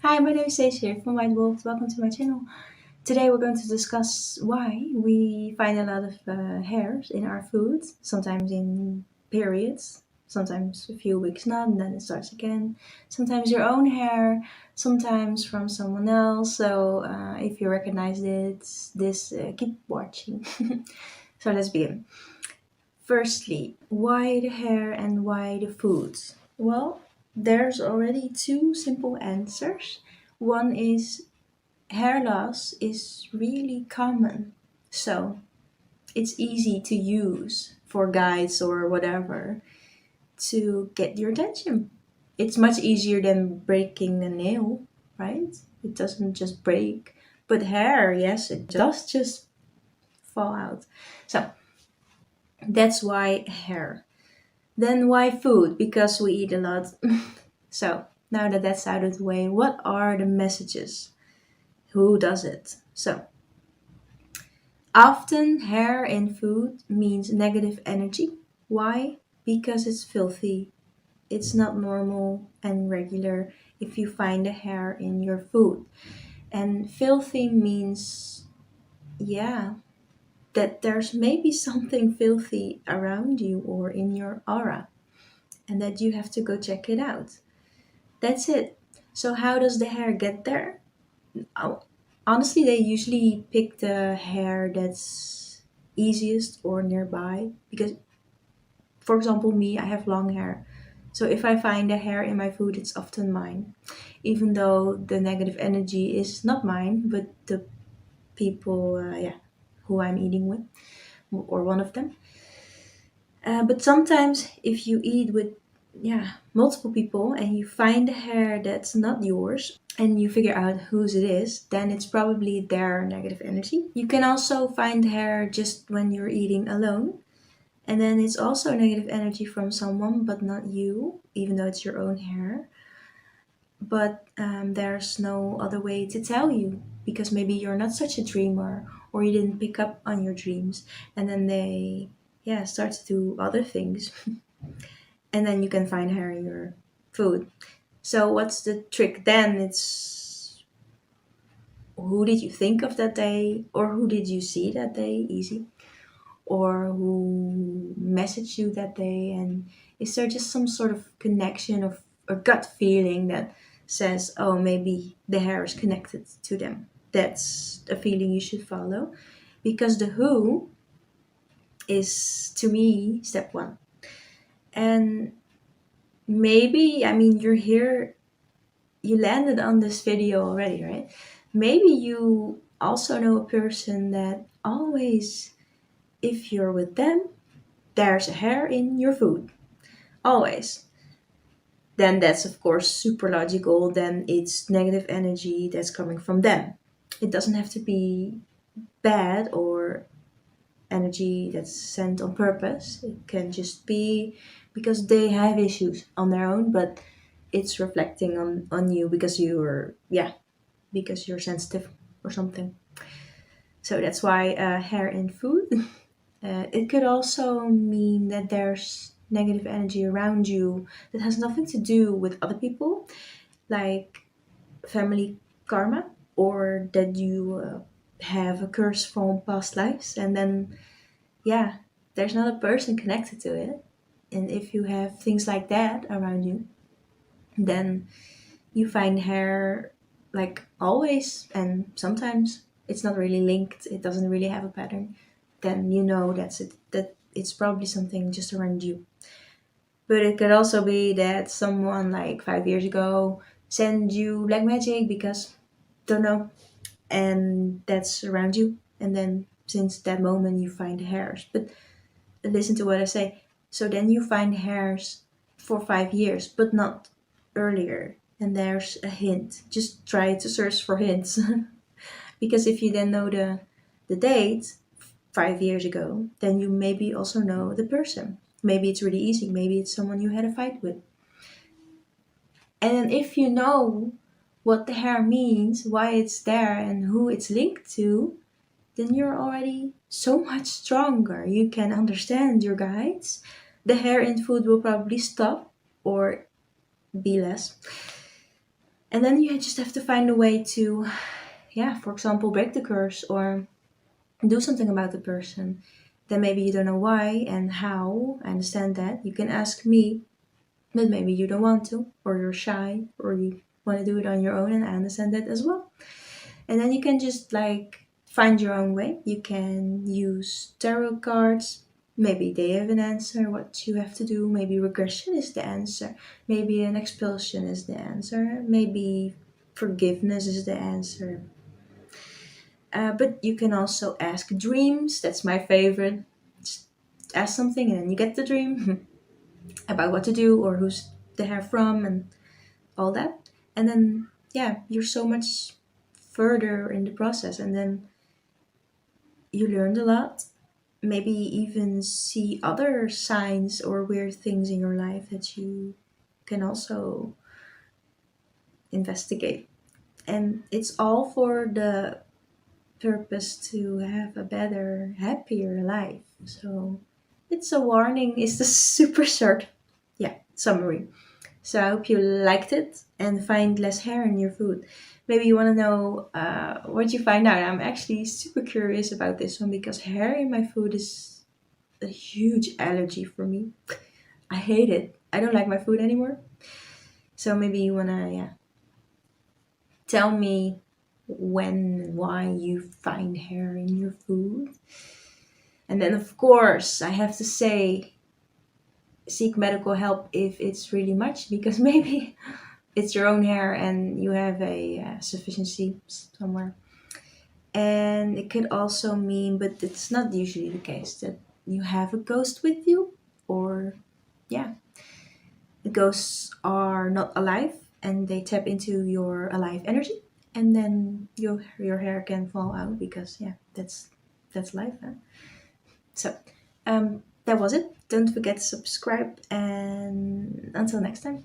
Hi, my name is Sage here from White Wolf. Welcome to my channel. Today we're going to discuss why we find a lot of hairs in our food, sometimes in periods, sometimes a few weeks not, and then it starts again. Sometimes your own hair, sometimes from someone else. So if you recognize keep watching. So let's begin. Firstly, why the hair and why the foods? Well, there's already two simple answers. One is hair loss is really common, so it's easy to use for guides or whatever to get your attention. It's much easier than breaking a nail, right? It doesn't just break. But hair, yes, it does just fall out. So that's why hair. Then why food? Because we eat a lot. So now that that's out of the way, what are the messages? Who does it? So often hair in food means negative energy. Why? Because it's filthy. It's not normal and regular if you find a hair in your food. And filthy means, yeah, that there's maybe something filthy around you or in your aura and that you have to go check it out. That's it. So how does the hair get there? Oh, honestly, they usually pick the hair that's easiest or nearby because, for example, me, I have long hair. So if I find a hair in my food, it's often mine, even though the negative energy is not mine, but the people, who I'm eating with, or one of them. But sometimes if you eat with multiple people and you find a hair that's not yours and you figure out whose it is, then it's probably their negative energy. You can also find hair just when you're eating alone. And then it's also negative energy from someone, but not you, even though it's your own hair. But there's no other way to tell you because maybe you're not such a dreamer or you didn't pick up on your dreams. And then they, start to do other things. And then you can find hair in your food. So what's the trick then? It's who did you think of that day or who did you see that day? Easy. Or who messaged you that day, and is there just some sort of connection of a gut feeling that says, oh, maybe the hair is connected to them? That's a feeling you should follow because the who is, to me, step one. And maybe, I mean, you're here, you landed on this video already, right? Maybe you also know a person that always, if you're with them, there's a hair in your food. Always. Then that's of course super logical. Then it's negative energy that's coming from them. It doesn't have to be bad or energy that's sent on purpose. It can just be because they have issues on their own, but it's reflecting on you because because you're sensitive or something. So that's why hair in food. It could also mean that there's negative energy around you that has nothing to do with other people, like family karma, or that you have a curse from past lives, and then, yeah, there's not a person connected to it. And if you have things like that around you, then you find hair like always, and sometimes it's not really linked, it doesn't really have a pattern, then you know that's it, that it's probably something just around you. But it could also be that someone like 5 years ago sent you black magic because don't know, and that's around you, and then since that moment you find hairs. But listen to what I say. So then you find hairs for 5 years, but not earlier. And there's a hint. Just try to search for hints. Because if you then know the date 5 years ago, then you maybe also know the person. Maybe it's really easy. Maybe it's someone you had a fight with. And then if you know what the hair means, why it's there, and who it's linked to, then you're already so much stronger. You can understand your guides. The hair in food will probably stop or be less. And then you just have to find a way to, yeah, for example, break the curse or do something about the person. Then maybe you don't know why and how. I understand that. You can ask me, but maybe you don't want to, or you're shy, or you want to do it on your own, and I understand that as well. And then you can just like find your own way. You can use tarot cards. Maybe they have an answer, what you have to do. Maybe regression is the answer. Maybe an expulsion is the answer. Maybe forgiveness is the answer. But you can also ask dreams. That's my favorite. Just ask something and then you get the dream about what to do or who's the hair from and all that. And then, yeah, you're so much further in the process. And then you learned a lot. Maybe even see other signs or weird things in your life that you can also investigate. And it's all for the purpose to have a better, happier life. So it's a warning. It's the super short, yeah, summary. So I hope you liked it and find less hair in your food. Maybe you want to know what you find out. I'm actually super curious about this one because hair in my food is a huge allergy for me. I hate it. I don't like my food anymore. So maybe you want to, yeah, tell me when and why you find hair in your food. And then, of course, I have to say, seek medical help if it's really much because maybe it's your own hair and you have a sufficiency somewhere. And it could also mean, but it's not usually the case, that you have a ghost with you, or yeah, the ghosts are not alive and they tap into your alive energy, and then your hair can fall out because yeah, that's life. Huh? So that was it. Don't forget to subscribe, and until next time.